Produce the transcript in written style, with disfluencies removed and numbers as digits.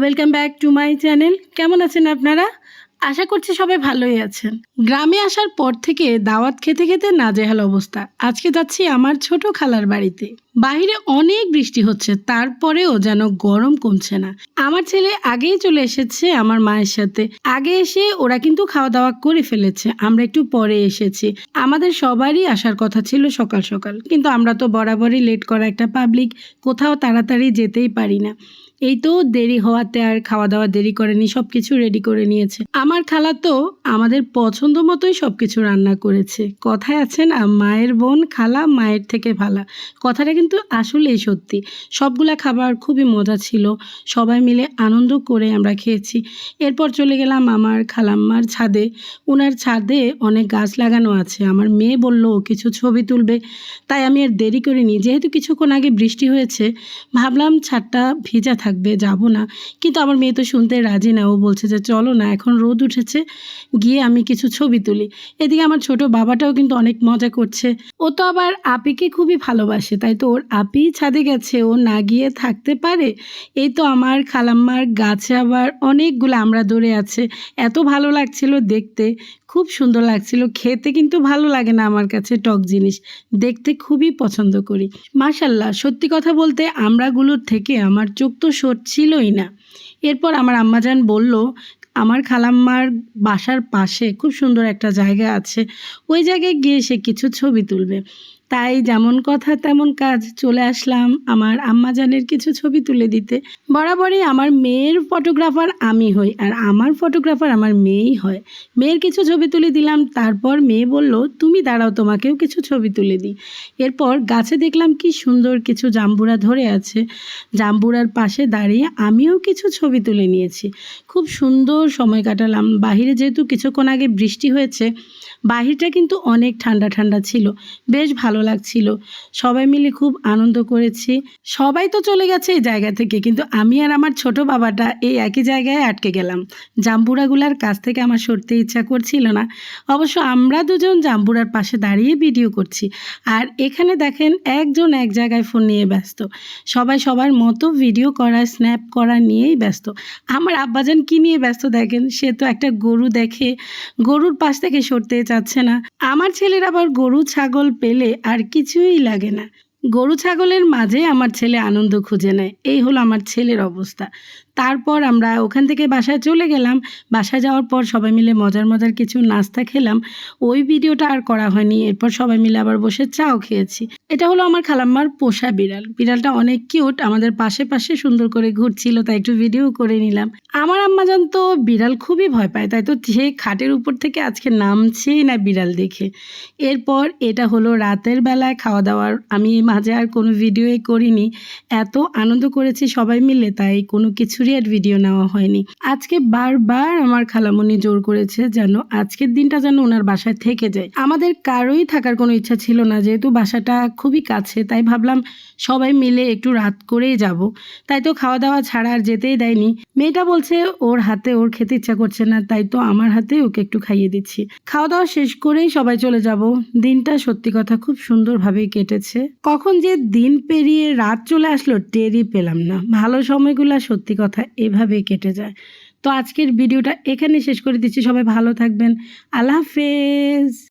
Welcome back to my channel. কেমন আছেন আপনারা? আশা করছি সবাই ভালোই আছেন। গ্রামে আসার পর থেকে দাওয়াত খেতে খেতে নাজেহাল অবস্থা। আজকে যাচ্ছি আমার ছোট খালার বাড়িতে। বাইরে অনেক বৃষ্টি হচ্ছে, তারপরেও যেন গরম কমছে না। আমার ছেলে আগেই চলে এসেছে আমার মায়ের সাথে। আগে এসে ওরা কিন্তু খাওয়া দাওয়া করে ফেলেছে, আমরা একটু পরে এসেছি। আমাদের সবারই আসার কথা ছিল সকাল সকাল, কিন্তু আমরা তো বরাবরই লেট করা একটা পাবলিক, কোথাও তাড়াতাড়ি যেতেই পারি না। এই তো দেরি হওয়াতে আর খাওয়া দাওয়া দেরি করেনি, সব কিছু রেডি করে নিয়েছে। আমার খালা তো আমাদের পছন্দ মতোই সব কিছু রান্না করেছে। কথায় আছে না, মায়ের বোন খালা মায়ের থেকে ভালা। কথাটা কিন্তু আসলেই সত্যি। সবগুলা খাবার খুবই মজা ছিল, সবাই মিলে আনন্দ করে আমরা খেয়েছি। এরপর চলে গেলাম আমার খালাম্মার ছাদে। ওনার ছাদে অনেক গাছ লাগানো আছে। আমার মেয়ে বলল কিছু ছবি তুলবে, তাই আমি আর দেরি করিনি। যেহেতু কিছুক্ষণ আগে বৃষ্টি হয়েছে, ভাবলাম ছাদটা ভিজা থাকবে, যাব না। কিন্তু আমার মেয়ে তো শুনতে রাজি না। ও বলছে যে চলো না, এখন রোদ উঠেছে, গিয়ে আমি কিছু ছবি তুলি। এদিকে আমার ছোট বাবাটাও কিন্তু অনেক মজা করছে। ও তো আবার আপিকে খুবই ভালোবাসে, তাই তো ওর আপি ছাদে গেছে, ও না গিয়ে থাকতে পারে? এই তো আমার খালাম্মার গাছে আবার অনেকগুলো আমড়া ধরে আছে। এত ভালো লাগছিল দেখতে, খুব সুন্দর লাগছিল। খেতে কিন্তু ভালো লাগে না আমার কাছে টক জিনিস, দেখতে খুবই পছন্দ করি। মাশাল্লাহ, সত্যি কথা বলতে আমড়াগুলোর থেকে আমার চোখ তো সরছিলই না। এরপর আমার আম্মাজান বলল আমার খালাম্মার বাসার পাশে খুব সুন্দর একটা জায়গা আছে, ওই জায়গায় গিয়ে সে কিছু ছবি তুলবে। তাই যেমন কথা তেমন কাজ, চলে আসলাম আমার আম্মাজানের কিছু ছবি তুলে দিতে। বরাবরই আমার মেয়ের ফটোগ্রাফার আমি হই, আর আমার ফটোগ্রাফার আমার মেয়েই হয়। মেয়ের কিছু ছবি তুলে দিলাম, তারপর মেয়ে বলল তুমি দাঁড়াও, তোমাকেও কিছু ছবি তুলে দিই। এরপর গাছে দেখলাম কি সুন্দর কিছু জাম্বুরা ধরে আছে। জাম্বুরার পাশে দাঁড়িয়ে আমিও কিছু ছবি তুলে নিয়েছি। খুব সুন্দর সময় কাটালাম। বাহিরে যেহেতু কিছুক্ষণ আগে বৃষ্টি হয়েছে, বাহিরটা কিন্তু অনেক ঠান্ডা ঠান্ডা ছিল, বেশ ভালো লাগছিল। সবাই মিলে খুব আনন্দ করেছি। সবাই তো চলে গেছে এই জায়গা থেকে, কিন্তু আমি আর আমার ছোট বাবাটা এই একই জায়গায় আটকে গেলাম। জাম্বুরাগুলার কাছ থেকে আমার সরতে ইচ্ছা করছিল না। অবশ্য আমরা দুজন জাম্বুরার পাশে দাঁড়িয়ে ভিডিও করছি, আর এখানে দেখেন একজন এক জায়গায় ফোন নিয়ে ব্যস্ত। সবাই সবার মতো ভিডিও করা, স্ন্যাপ করা নিয়েই ব্যস্ত। আমার আব্বাজান কি নিয়ে ব্যস্ত দেখেন, সে তো একটা গরু দেখে গরুর পাশ থেকে সরতে চাচ্ছে না। আমার ছেলের আবার গরু ছাগল পেলে আর কিছুই লাগে না। গরু ছাগলের মাঝে আমার ছেলে আনন্দ খুঁজে নেয়। এই হলো আমার ছেলের অবস্থা। তারপর আমরা ওখান থেকে বাসায় চলে গেলাম। বাসায় যাওয়ার পর সবাই মিলে মজার মজার কিছু নাস্তা খেলাম। ওই ভিডিওটা আর করা হয়নি। এরপর সবাই মিলে আবার বসে চাও খেয়েছি। এটা হলো আমার খালাম্মার পোষা বিড়াল। বিড়ালটা অনেক কিউট, আমাদের পাশে পাশে সুন্দর করে ঘুরছিল, তাই একটু ভিডিও করে নিলাম। আমার আম্মাজান তো বিড়াল খুবই ভয় পায়, তাই তো সে খাটের উপর থেকে আজকে নামছেই না বিড়াল দেখে। এরপর এটা হলো রাতের বেলায় খাওয়া দাওয়ার। আমি মাঝে আর কোনো ভিডিওই করিনি, এত আনন্দ করেছি সবাই মিলে, তাই কোনো কিছুরই আর ভিডিও নেওয়া হয়নি। আজকে বারবার আমার খালামণি জোর করেছে যেন আজকের দিনটা যেন ওনার বাসায় থেকে যায়। আমাদের কারোই থাকার কোনো ইচ্ছা ছিল না, যেহেতু বাসাটা খুবই কাছে, তাই ভাবলাম সবাই মিলে একটু রাত করেই যাব। তাই তো খাওয়া দাওয়া ছাড়া আর যেতেই দেয়নি। মেয়েটা বলছে ওর হাতে ওর খেতে ইচ্ছা করছে না, তাই তো আমার হাতে ওকে একটু খাইয়ে দিচ্ছি। খাওয়া দাওয়া শেষ করেই সবাই চলে যাব। দিনটা সত্যি কথা খুব সুন্দরভাবেই কেটেছে। কখন যে দিন পেরিয়ে রাত চলে আসলো টেরই পেলাম না। ভালো সময়গুলো সত্যি কথা এভাবেই কেটে যায়। তো আজকের ভিডিওটা এখানে শেষ করে দিচ্ছি। সবাই ভালো থাকবেন। আল্লাহ হাফেজ।